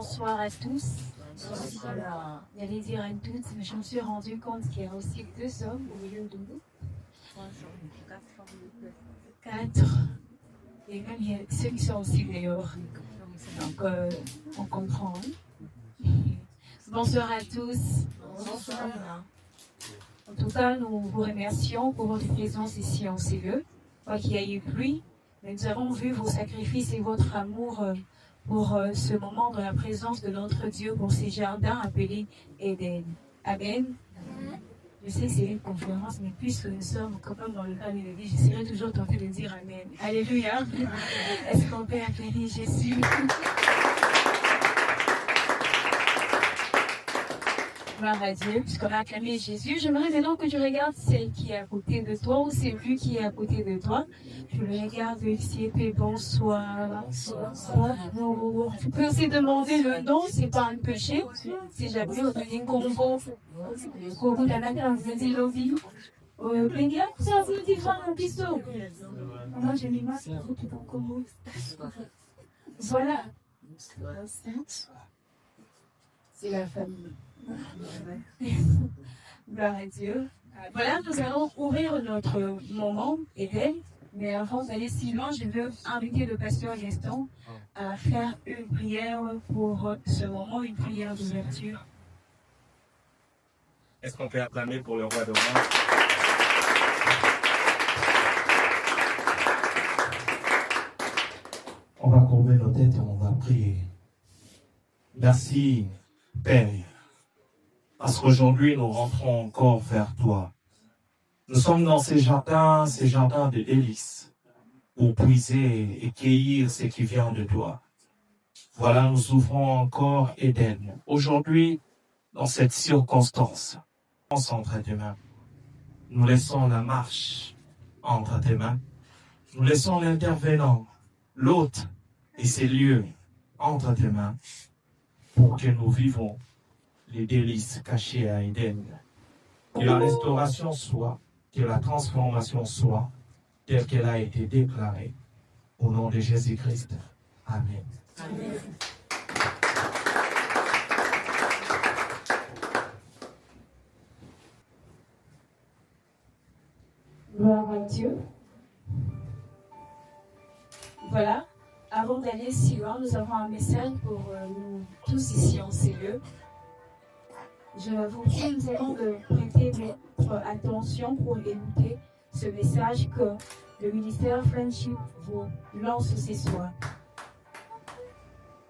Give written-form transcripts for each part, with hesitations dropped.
Bonsoir à tous. J'allais dire à toutes, mais je me suis rendu compte qu'il y a aussi 2 hommes au milieu de nous. 4. Et même il y a ceux qui sont aussi dehors. Donc, on comprend. Bonsoir à tous. Bonsoir. En tout cas, nous vous remercions pour votre présence ici en CE. Quoi qu'il y ait eu pluie, mais nous avons vu vos sacrifices et votre amour pour ce moment dans la présence de notre Dieu, pour ces jardins appelés Éden. Amen. Je sais que c'est une conférence, mais puisque nous sommes comme dans le cas de l'Église, j'essaierai toujours tenter de dire Amen. Alléluia. Est-ce qu'on peut acclamer Jésus? Gloire à Dieu, puisqu'on a acclamé Jésus. J'aimerais maintenant que tu regardes celle qui est à côté de toi ou celui qui est à côté de toi. Je le regarde ici et puis bonsoir. Bonsoir. Tu peux aussi demander le nom, c'est pas un péché. Si j'appelle au Pékin Combo, au bout d'un accord, je dis Lovi. Pékin, ça vous dit faire un pisto. Moi, j'ai mis ma tout en combo. Voilà. C'est la famille. Gloire à Dieu. Voilà, nous allons ouvrir notre moment Éden. Mais avant d'aller si loin, je veux inviter le pasteur Gaston à faire une prière pour ce moment, une prière d'ouverture. Est-ce qu'on peut acclamer pour le roi de roi? On va courber nos têtes et on va prier. Merci, Père, parce qu'aujourd'hui, nous rentrons encore vers toi. Nous sommes dans ces jardins de délices, pour puiser et cueillir ce qui vient de toi. Voilà, nous ouvrons encore Éden. Aujourd'hui, dans cette circonstance, entre tes mains. Nous laissons la marche entre tes mains. Nous laissons l'intervenant, l'hôte et ces lieux entre tes mains, pour que nous vivons les délices cachées à Éden. Que la restauration soit, que la transformation soit, telle qu'elle a été déclarée. Au nom de Jésus-Christ. Amen. Amen. Gloire à Dieu. Voilà. Avant d'aller si loin, nous avons un message pour nous tous ici en CE. Je vous prie, nous allons de prêter votre attention pour écouter ce message que le ministère Friendship vous lance ce soir.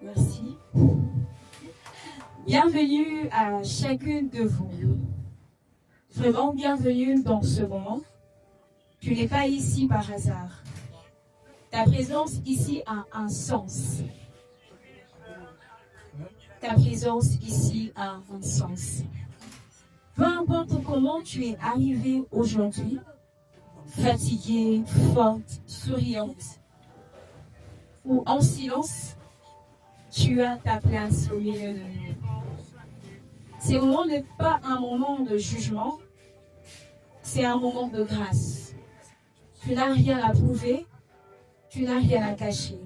Merci. Bienvenue à chacune de vous. Vraiment bienvenue dans ce moment. Tu n'es pas ici par hasard. Ta présence ici a un sens. Ta présence ici a un sens. Peu importe comment tu es arrivé aujourd'hui, fatiguée, forte, souriante, ou en silence, tu as ta place au milieu de nous. Ce moment n'est pas un moment de jugement, c'est un moment de grâce. Tu n'as rien à prouver, tu n'as rien à cacher.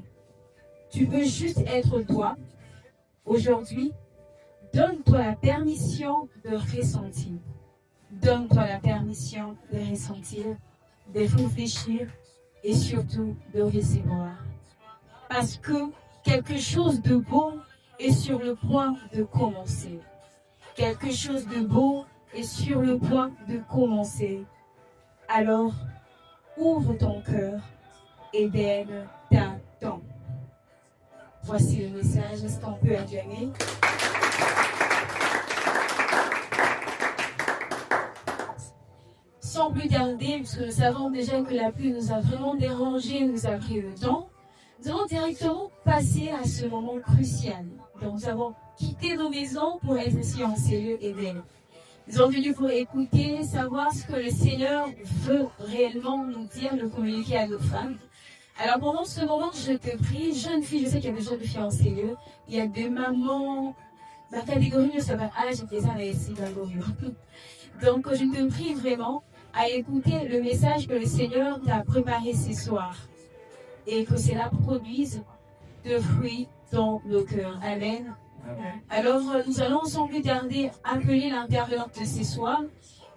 Tu peux juste être toi. Aujourd'hui, donne-toi la permission de ressentir. Donne-toi la permission de ressentir, de réfléchir et surtout de recevoir. Parce que quelque chose de beau est sur le point de commencer. Quelque chose de beau est sur le point de commencer. Alors, ouvre ton cœur et Éden t'attend. Voici le message, est-ce qu'on peut acclamer? Sans plus tarder, puisque nous savons déjà que la pluie nous a vraiment dérangé, nous a pris le temps, nous allons directement passer à ce moment crucial. Donc nous avons quitté nos maisons pour être ici en CE Éden. Nous sommes venus pour écouter, savoir ce que le Seigneur veut réellement nous dire, nous communiquer à nos femmes. Alors pendant ce moment, je te prie, jeune fille, je sais qu'il y a des jeunes filles en CE, il y a des mamans, la catégorie ne savait pas, j'ai des années ici, donc je te prie vraiment à écouter le message que le Seigneur t'a préparé ce soir et que cela produise de fruits dans nos cœurs. Amen. Alors, nous allons ensemble appeler l'intérieur de ce soir.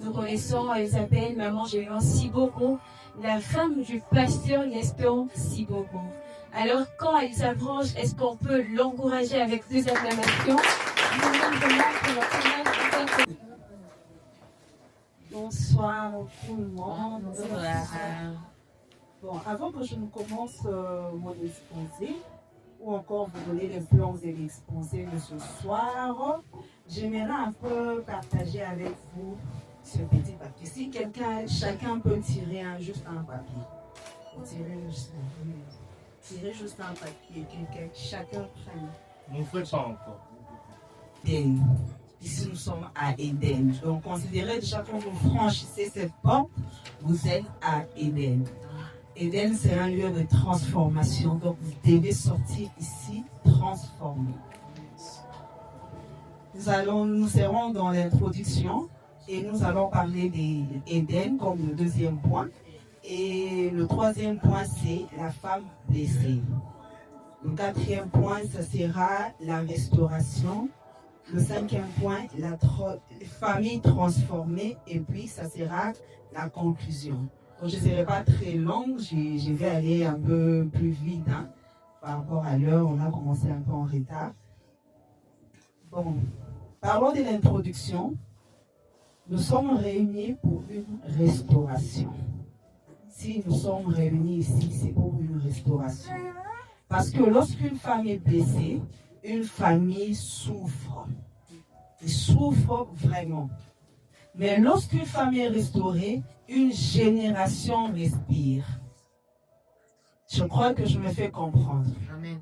Nous connaissons Isabelle, maman Géant Sibogo, la femme du pasteur Nestor Sibogo. Alors, quand elle s'approche, est-ce qu'on peut l'encourager avec deux acclamations? Bonsoir tout le monde. Bon, avant que je ne commence mon exposé, ou encore vous donner les plans et l'exposé de ce soir, j'aimerais un peu partager avec vous ce petit papier. Si chacun peut tirer juste un papier. Tirer juste un papier, chacun prenne. On fait ça encore. Éden. Ici, nous sommes à Éden. Donc, considérez déjà quand vous franchissez cette porte, vous êtes à Éden. Éden, c'est un lieu de transformation. Donc, vous devez sortir ici transformé. Nous serons dans l'introduction et nous allons parler d'Éden comme le deuxième point. Et le troisième point, c'est la femme blessée. Le quatrième point, ce sera la restauration. Le cinquième point, la famille transformée. Et puis, ça sera la conclusion. Donc, je ne serai pas très longue. Je vais aller un peu plus vite par rapport à l'heure. On a commencé un peu en retard. Bon, parlons de l'introduction. Nous sommes réunis pour une restauration. Si nous sommes réunis ici, c'est pour une restauration. Parce que lorsqu'une femme est blessée, une famille souffre. Elle souffre vraiment. Mais lorsqu'une femme est restaurée, une génération respire. Je crois que je me fais comprendre. Amen.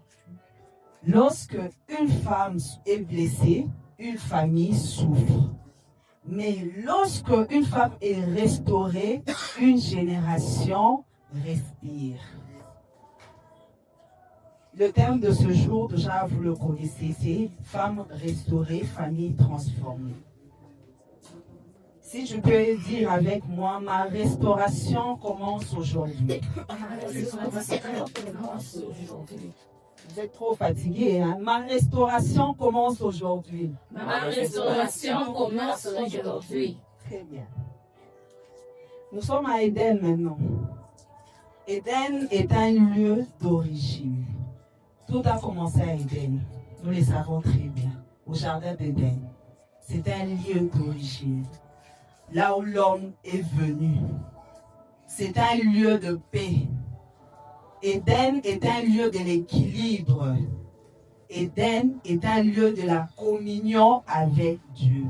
Lorsque une femme est blessée, une famille souffre. Mais lorsque une femme est restaurée, une génération respire. Le thème de ce jour, déjà vous le connaissez, c'est femme restaurée, famille transformée. Si je peux dire avec moi, ma restauration commence aujourd'hui. Vous êtes trop fatigué, hein? Ma restauration commence aujourd'hui. Ma restauration commence aujourd'hui. Très bien. Nous sommes à Éden maintenant. Éden est un lieu d'origine. Tout a commencé à Éden. Nous le savons très bien. Au jardin d'Éden. C'est un lieu d'origine. Là où l'homme est venu. C'est un lieu de paix. Éden est un lieu de l'équilibre. Éden est un lieu de la communion avec Dieu.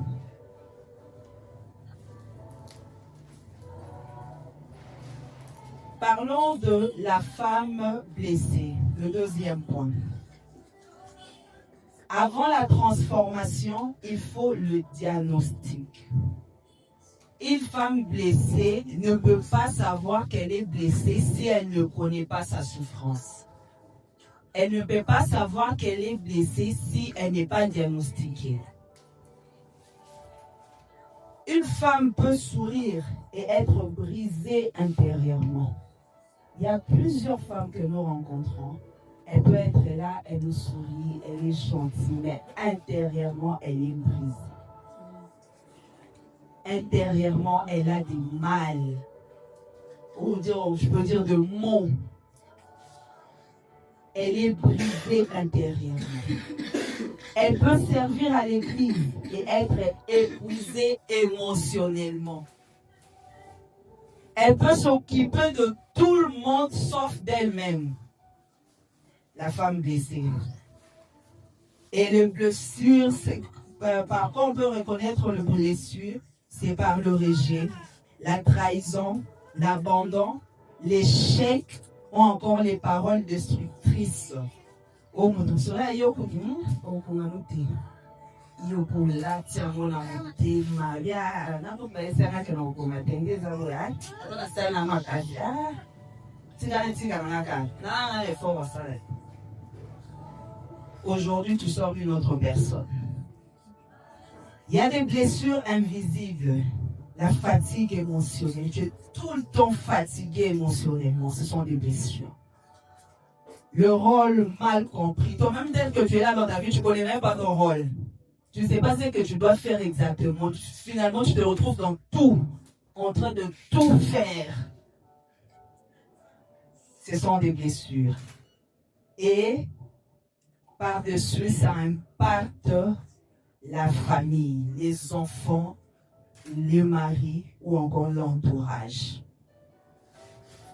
Parlons de la femme blessée, le deuxième point. Avant la transformation, il faut le diagnostic. Une femme blessée ne peut pas savoir qu'elle est blessée si elle ne connaît pas sa souffrance. Elle ne peut pas savoir qu'elle est blessée si elle n'est pas diagnostiquée. Une femme peut sourire et être brisée intérieurement. Il y a plusieurs femmes que nous rencontrons. Elle peut être là, elle nous sourit, elle est gentille, mais intérieurement, elle est brisée. Intérieurement, elle a du mal. Ou je peux dire de mots. Elle est brisée intérieurement. Elle peut servir à l'église et être épuisée émotionnellement. Elle peut s'occuper de tout le monde sauf d'elle-même. La femme blessée. Et les blessures, par contre, on peut reconnaître les blessures, c'est par le rejet, la trahison, l'abandon, l'échec ou encore les paroles destructrices. Oh mon Dieu, aujourd'hui, tu sors une autre personne. Il y a des blessures invisibles. La fatigue émotionnelle. Tu es tout le temps fatigué émotionnellement. Ce sont des blessures. Le rôle mal compris. Toi-même, tel que tu es là dans ta vie, tu ne connais même pas ton rôle. Tu ne sais pas ce que tu dois faire exactement. Finalement, tu te retrouves dans tout, en train de tout faire. Ce sont des blessures. Et par-dessus, ça impacte la famille, les enfants, le mari ou encore l'entourage.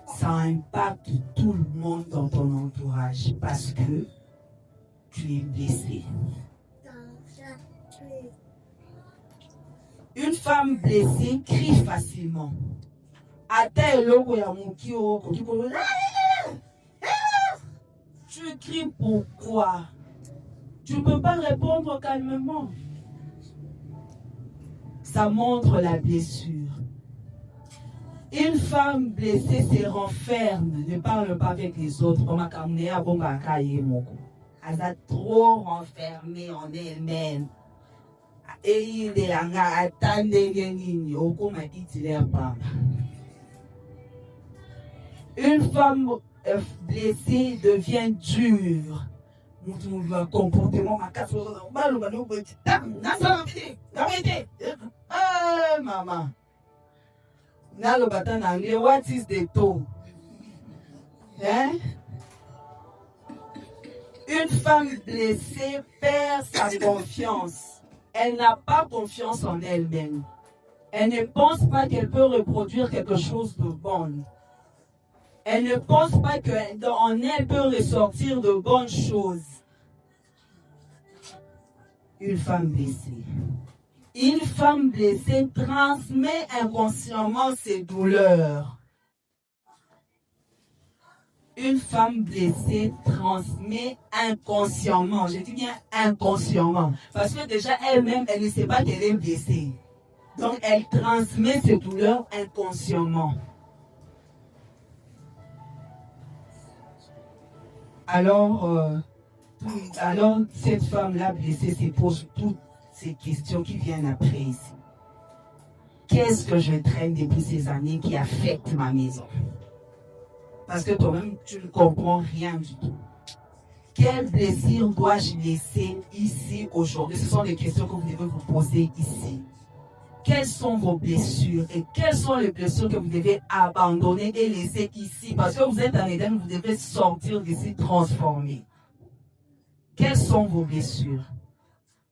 Ça impacte tout le monde dans ton entourage parce que tu es blessé. Une femme blessée crie facilement. Tu cries pourquoi? Tu ne peux pas répondre calmement. Ça montre la blessure. Une femme blessée se renferme, ne parle pas avec les autres. Elle est trop renfermée en elle-même. Et il est une femme blessée devient dure. Un comportement maman. What is the toe? Hein? Une femme blessée perd sa confiance. Elle n'a pas confiance en elle-même. Elle ne pense pas qu'elle peut reproduire quelque chose de bon. Elle ne pense pas qu'en elle peut ressortir de bonnes choses. Une femme blessée. Une femme blessée transmet inconsciemment ses douleurs. Une femme blessée transmet inconsciemment. Je dis bien inconsciemment. Parce que déjà elle-même, elle ne sait pas qu'elle est blessée. Donc elle transmet ses douleurs inconsciemment. Alors cette femme-là blessée se pose toutes ces questions qui viennent après ici. Qu'est-ce que je traîne depuis ces années qui affecte ma maison? Parce que toi-même, tu ne comprends rien du tout. Quelle blessure dois-je laisser ici aujourd'hui? Ce sont des questions que vous devez vous poser ici. Quelles sont vos blessures et quelles sont les blessures que vous devez abandonner et laisser ici? Parce que vous êtes en Éden, vous devez sortir d'ici transformé. Quelles sont vos blessures?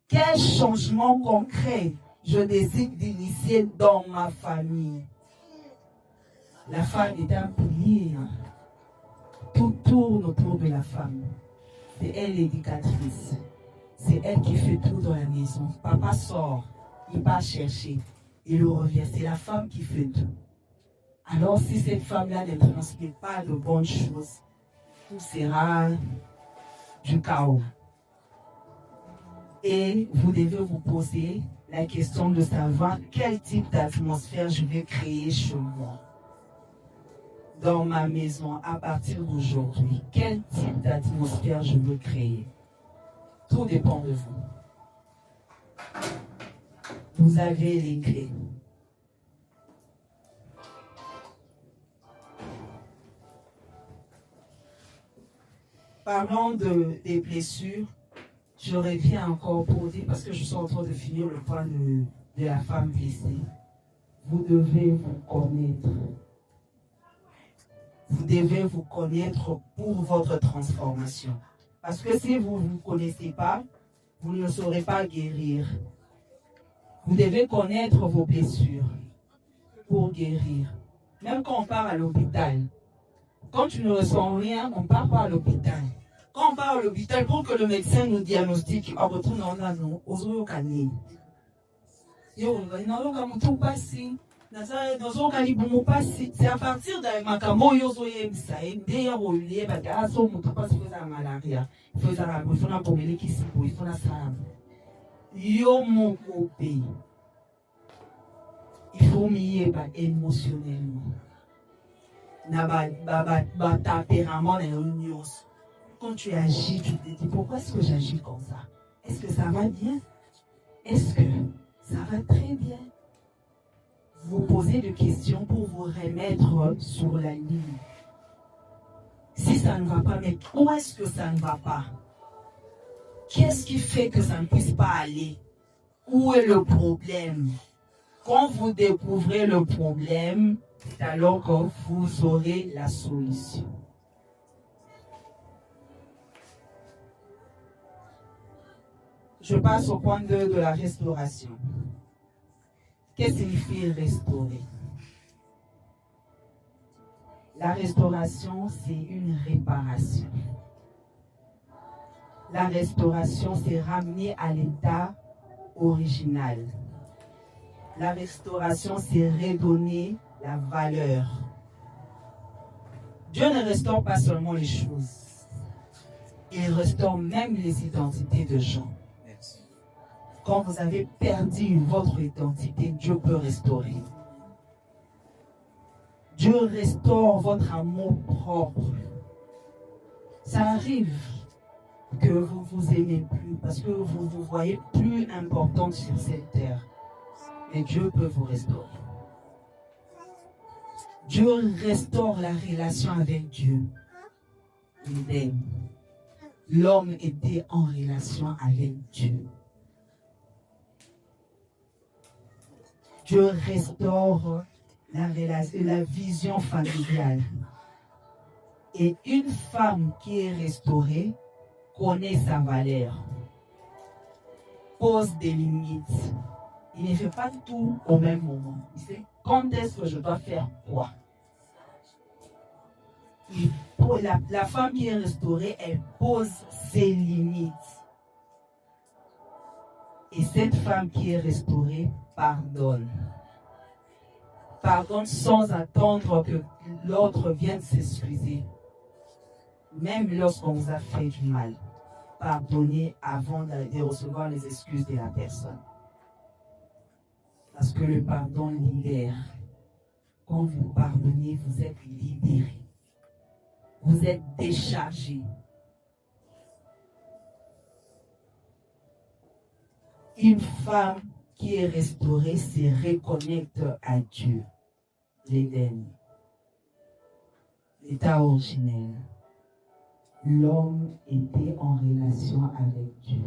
Quel changement concret je décide d'initier dans ma famille? La femme est un pilier. Tout tourne autour de la femme. C'est elle l'éducatrice. C'est elle qui fait tout dans la maison. Papa sort, il va chercher, il revient. C'est la femme qui fait tout. Alors si cette femme-là ne transmet pas de bonnes choses, tout sera du chaos. Et vous devez vous poser la question de savoir quel type d'atmosphère je vais créer chez moi. Dans ma maison, à partir d'aujourd'hui, quel type d'atmosphère je veux créer? Tout dépend de vous. Vous avez les clés. Parlant des blessures, je reviens encore pour dire, parce que je suis en train de finir le point de la femme blessée. Vous devez vous connaître. Vous devez vous connaître pour votre transformation. Parce que si vous ne vous connaissez pas, vous ne saurez pas guérir. Vous devez connaître vos blessures pour guérir. Même quand on part à l'hôpital, quand tu ne ressens rien, on ne part pas à l'hôpital. Quand on part à l'hôpital, pour que le médecin nous diagnostique, on retourne dans la non, aux yeux canés. C'est à partir de Makamo Yozo Yemsa, et d'ailleurs, au lieu de la maison, on ne peut pas se faire la malaria. Il faut la pommer qui s'y peut, il faut la salle. Yo mon copé. Il faut m'y émotionnellement. N'a tempérament et union. Quand tu agis, tu te dis pourquoi est-ce que j'agis comme ça? Est-ce que ça va bien? Est-ce que ça va très bien? Vous posez des questions pour vous remettre sur la ligne. Si ça ne va pas, mais où est-ce que ça ne va pas? Qu'est-ce qui fait que ça ne puisse pas aller? Où est le problème? Quand vous découvrez le problème, c'est alors que vous aurez la solution. Je passe au point 2 de la restauration. Qu'est-ce que signifie restaurer? La restauration, c'est une réparation. La restauration, c'est ramener à l'état original. La restauration, c'est redonner la valeur. Dieu ne restaure pas seulement les choses. Il restaure même les identités de gens. Quand vous avez perdu votre identité, Dieu peut restaurer. Dieu restaure votre amour propre. Ça arrive que vous ne vous aimez plus parce que vous vous voyez plus importante sur cette terre. Mais Dieu peut vous restaurer. Dieu restaure la relation avec Dieu. L'homme était en relation avec Dieu. Dieu restaure la vision familiale. Et une femme qui est restaurée connaît sa valeur, pose des limites. Il ne fait pas tout au même moment. Il sait quand est-ce que je dois faire quoi. La femme qui est restaurée, elle pose ses limites. Et cette femme qui est restaurée pardonne. Pardonne sans attendre que l'autre vienne s'excuser. Même lorsqu'on vous a fait du mal, pardonnez avant de recevoir les excuses de la personne. Parce que le pardon libère. Quand vous pardonnez, vous êtes libéré. Vous êtes déchargé. Une femme qui est restaurée se reconnecte à Dieu. L'Éden. L'état originel. L'homme était en relation avec Dieu.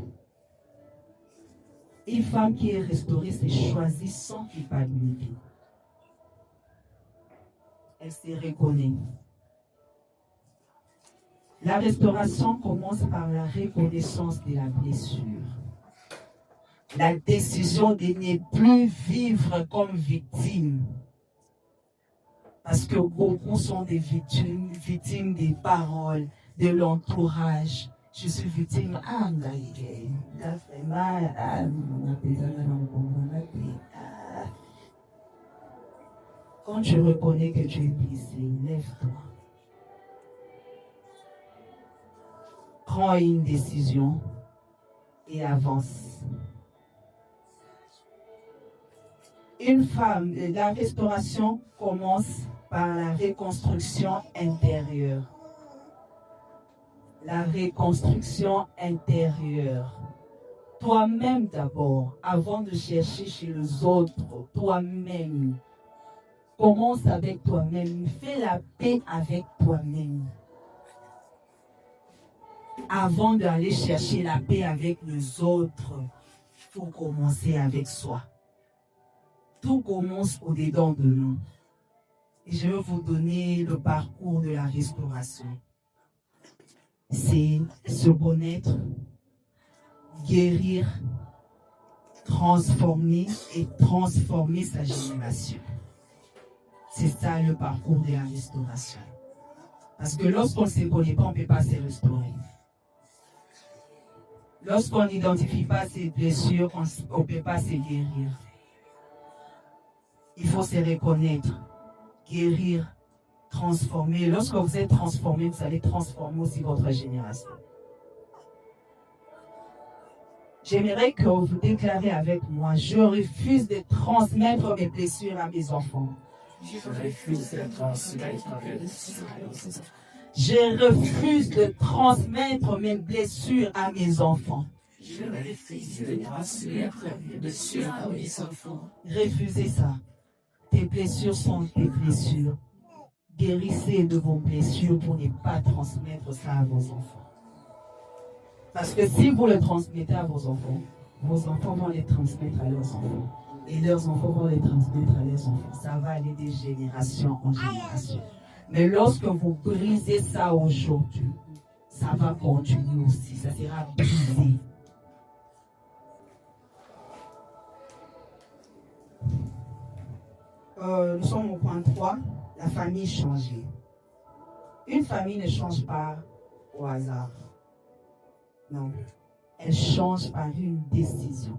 Une femme qui est restaurée s'est choisie sans culpabilité. Elle se reconnaît. La restauration commence par la reconnaissance de la blessure. La décision de ne plus vivre comme victime. Parce que beaucoup sont des victimes des paroles, de l'entourage. Je suis victime. Quand tu reconnais que tu es blessé, lève-toi. Prends une décision et avance. Une femme, la restauration commence par la reconstruction intérieure. La reconstruction intérieure. Toi-même d'abord, avant de chercher chez les autres, toi-même. Commence avec toi-même. Fais la paix avec toi-même. Avant d'aller chercher la paix avec les autres, il faut commencer avec soi. Tout commence au-dedans de nous. Et je vais vous donner le parcours de la restauration. C'est se connaître, guérir, transformer et transformer sa génération. C'est ça le parcours de la restauration. Parce que lorsqu'on ne se connaît pas, on ne peut pas se restaurer. Lorsqu'on n'identifie pas ses blessures, on ne peut pas se guérir. Il faut se reconnaître, guérir, transformer. Lorsque vous êtes transformé, vous allez transformer aussi votre génération. J'aimerais que vous déclarez avec moi, je refuse de transmettre mes blessures à mes enfants. Je refuse de transmettre mes blessures à mes enfants. Je refuse de transmettre mes blessures à mes enfants. Je refuse de transmettre mes blessures à mes enfants. Refusez ça. Tes blessures sont tes blessures. guérissez de vos blessures pour ne pas transmettre ça à vos enfants. Parce que si vous le transmettez à vos enfants vont les transmettre à leurs enfants. Et leurs enfants vont les transmettre à leurs enfants. Ça va aller de génération en génération. Mais lorsque vous brisez ça aujourd'hui, ça va continuer aussi. Ça sera brisé. Nous sommes au point 3, la famille changée. Une famille ne change pas au hasard. Non. Elle change par une décision.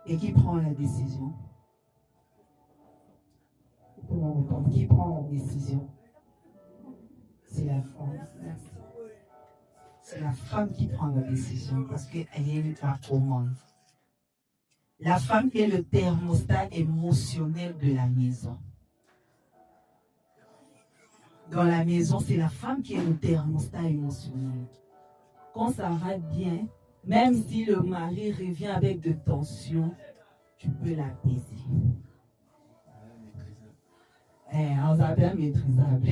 Et qui prend la décision? Qui prend la décision? C'est la femme. C'est la femme qui prend la décision parce qu'elle est la commande. La femme est le thermostat émotionnel de la maison. Dans la maison, c'est la femme qui est le thermostat émotionnel. Quand ça va bien, même si le mari revient avec de tensions, tu peux l'apaiser. On s'appelle maîtrisable.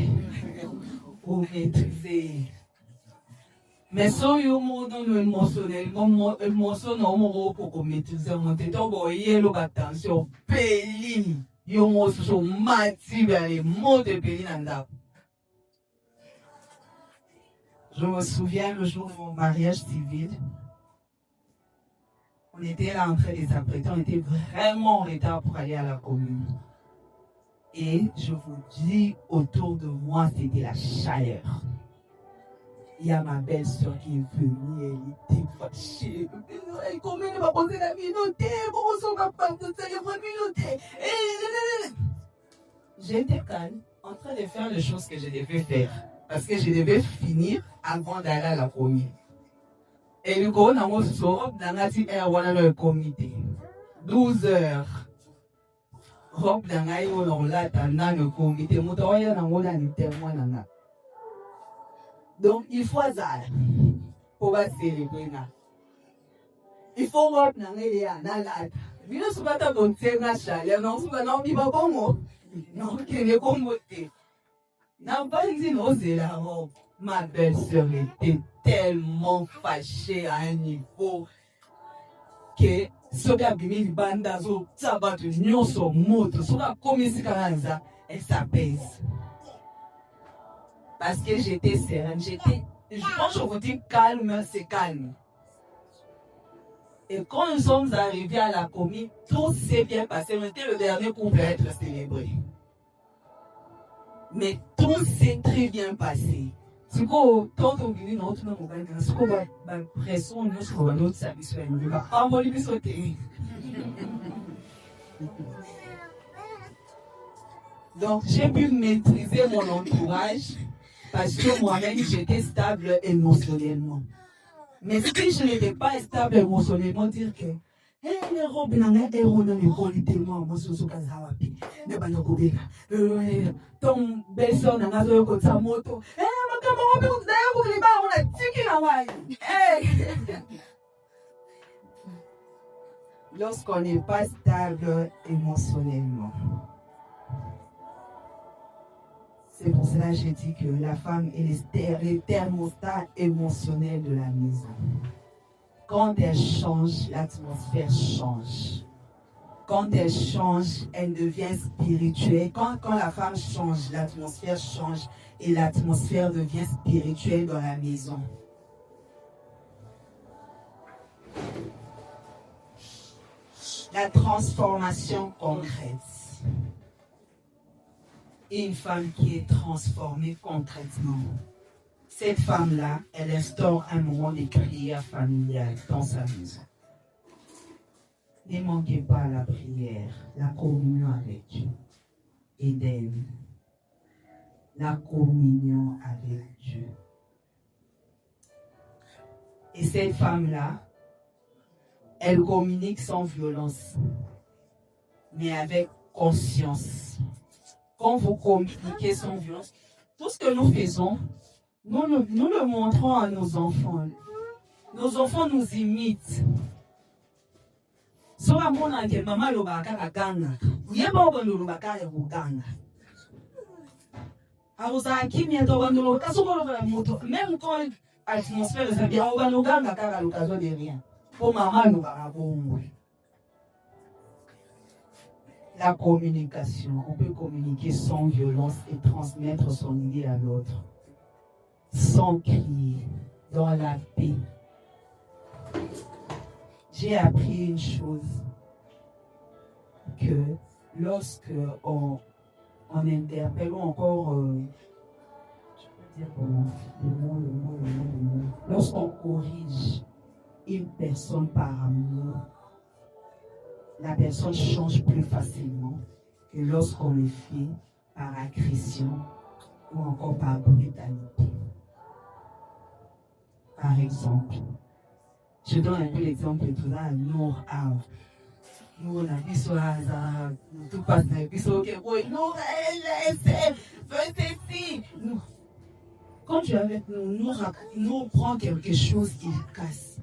Ou maîtriser. Mais si on est émotionnel, on maîtriser, on te attention, péli, on se mati, les mots de péli. Je me souviens le jour de mon mariage civil. On était là en train de s'apprêter, on était vraiment en retard pour aller à la commune. Et je vous dis, autour de moi, c'était la chaleur. Il y a ma belle-sœur qui est venue, elle était fâchée. Comment elle va poser la minauté? Bonjour, ma femme, vous savez, votre minauté. J'étais calme, en train de faire les choses que je devais faire. Parce que je devais finir avant d'aller à la commune. Et le coup, on sort dans le comité. 12 heures. Rob dans le comité. Donc, il faut ça pour célébrer. Il faut rob dans le il ne se passe pas dans le chaleur. Non, il ne va pas bon. Non, il ne va pas. Non, pas dit la robe. Ma belle-sœur était tellement fâchée à un niveau que ce qu'a mis le bandazo, ça va te nier son moto, ce qu'a commis ce qu'elle elle s'apaise. Parce que j'étais sereine, je pense que je vous dis calme, c'est calme. Et quand nous sommes arrivés à la commune, tout s'est bien passé. C'était le dernier couple à être célébré. Mais tout s'est très bien passé. Du coup, quand on vient dans notre monde, on va pression notre service. On va envoyer le sauter. Donc, j'ai pu maîtriser mon entourage parce que moi-même, j'étais stable émotionnellement. Mais si je n'étais pas stable émotionnellement, dire que les robes tellement ton belle-sœur n'a pas sa moto. Lorsqu'on n'est pas stable émotionnellement. C'est pour cela que j'ai dit que la femme est le thermostat émotionnel de la maison. Quand elle change, l'atmosphère change. Quand elle change, elle devient spirituelle. Quand la femme change, l'atmosphère change et l'atmosphère devient spirituelle dans la maison. La transformation concrète. Une femme qui est transformée concrètement. Cette femme-là, elle instaure un moment de prière familiale dans sa maison. Ne manquez pas la prière, la communion avec Dieu. Éden. La communion avec Dieu. Et cette femme-là, elle communique sans violence, mais avec conscience. Quand vous communiquez sans violence, tout ce que nous faisons, nous le montrons à nos enfants. Nos enfants nous imitent. So amona ke mama lo baka ganga. Yebo bo lo baka ya ganga. Même quand l'atmosphère est bien, on va nous gagner à l'occasion de rien. Pour maman, nous allons. La communication, on peut communiquer sans violence et transmettre son idée à l'autre. Sans crier, dans la paix. J'ai appris une chose, que lorsque on interpelle ou encore, je peux dire comment, le mot. Lorsqu'on corrige une personne par amour, la personne change plus facilement que lorsqu'on le fait par agression ou encore par brutalité. Par exemple, je donne un peu l'exemple de tout ça, nous, on a vu sur la tout passe, on a vu sur le nous, quand tu es avec nous prend quelque chose, il casse.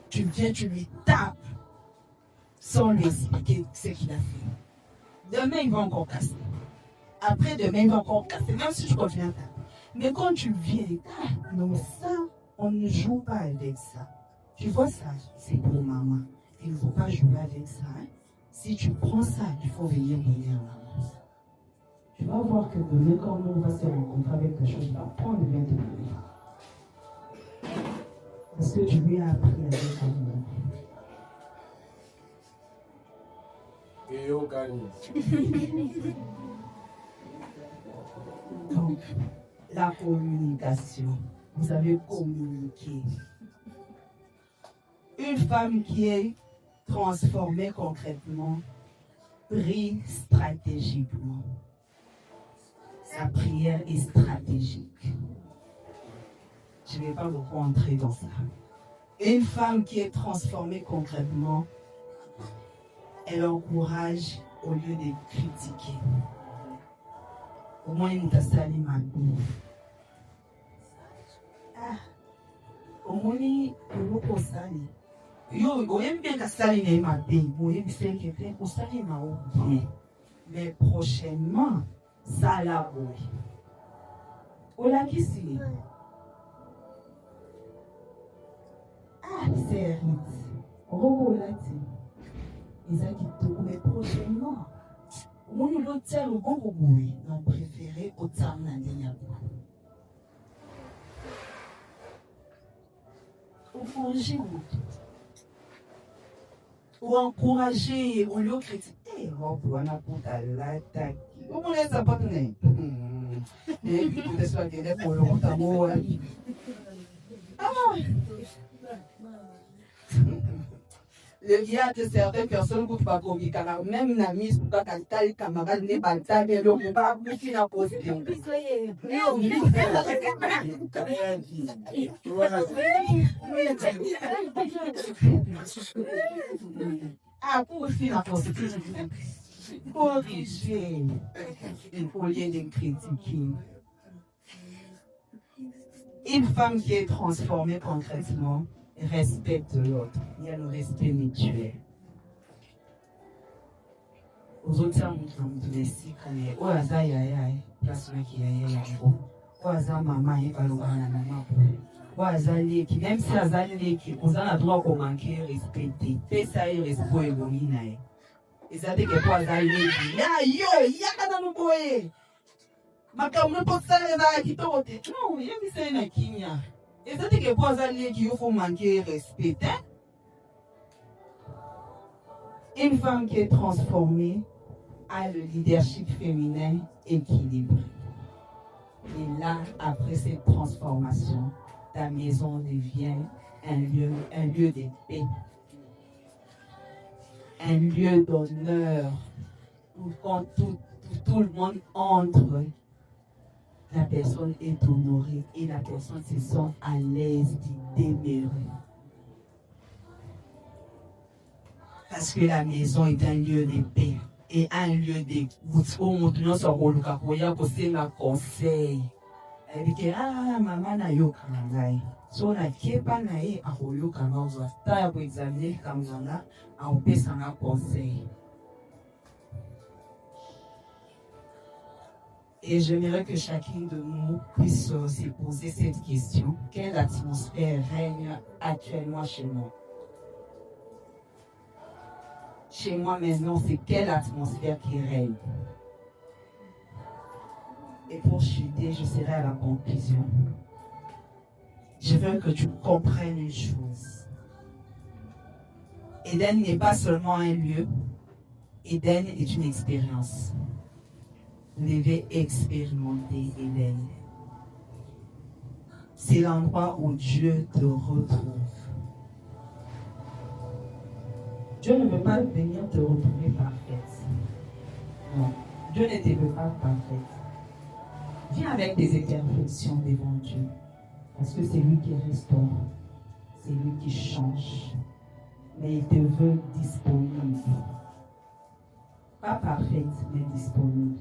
Tu viens, tu lui tapes sans lui expliquer ce qu'il a fait. Demain, il va encore casser. Après, demain, il va encore casser, même si tu continues à taper. Mais quand tu viens, non, ça, on ne joue pas avec ça. Tu vois ça, c'est pour maman. Il ne faut pas jouer avec ça. Hein. Si tu prends ça, il faut venir donner à maman. Tu vas voir que demain, quand on va se rencontrer avec quelque chose, il va prendre et vient te donner. Parce que tu lui as appris avec amour. Et au gagne. Donc, la communication. Vous avez communiqué. Une femme qui est transformée concrètement, prie stratégiquement. Sa prière est stratégique. Je ne vais pas beaucoup entrer dans ça. Une femme qui est transformée concrètement, elle encourage au lieu de critiquer. Au moins, il t'a sali ma boue. Au moins, il t'a sali. Yo, il bien qu'à sali ma bé. Il bien qu'à sali ma bé. Mais prochainement, ça la boue. Ola qui c'est? C'est Rite. Robo là, ils ont dit, mais prochainement, on nous l'hôtel au bon boui, on préféré au temps n'a rien. Ou encourager, ou le critiquer. Oh, on a pour ta l'attaque. Comment est-ce que pas tenir? Et puis, tout est soit qu'il est pour le rotamo. Le gars de certaines personnes qui pas comme car même na mise pour cantal camarade ne bata mais le pas beaucoup na poser. Ah pour finir poser. Corriger. Il faut lier de critiquer. Une femme qui est transformée concrètement respecte l'autre. Il y a le respect mutuel. Aux autres, on dit si qu'on est au hasard, il y a place qui est au hasard, maman, il va le voir la maman. Au hasard, même si hasard, vous avez le droit de manquer respecter. Fais ça et respect et bon, et ça dit que au hasard, il y a dans le boye. Ma caméra peut s'arrêter qui t'ôte. Non, il y a mis ça dans Kenya. Et ça dit que pour ça, il faut manquer respect. Une femme qui est transformée a le leadership féminin équilibré. Et là, après cette transformation, ta maison devient un lieu de paix, un lieu d'honneur, où quand tout le monde entre, la personne est honorée et la personne se sent à l'aise d'y demeurer. Parce que la maison est un lieu de paix et un lieu d'écoute. Où on se roule un conseil. Elle dit ah, maman n'a yo kangai. So na kepa na e a royo kangai. Ta ya pour examiner kamzana a opé sans conseil. Et j'aimerais que chacun de nous puisse se poser cette question. Quelle atmosphère règne actuellement chez moi? Chez moi maintenant, c'est quelle atmosphère qui règne? Et pour chuter, je serai à la conclusion. Je veux que tu comprennes une chose. Éden n'est pas seulement un lieu. Éden est une expérience. Vous devez expérimenter Éden. C'est l'endroit où Dieu te retrouve. Dieu ne veut pas venir te retrouver parfaite. Non, Dieu ne te veut pas parfaite. Viens avec des imperfections devant Dieu. Parce que c'est lui qui restaure. C'est lui qui change. Mais il te veut disponible. Pas parfaite, mais disponible.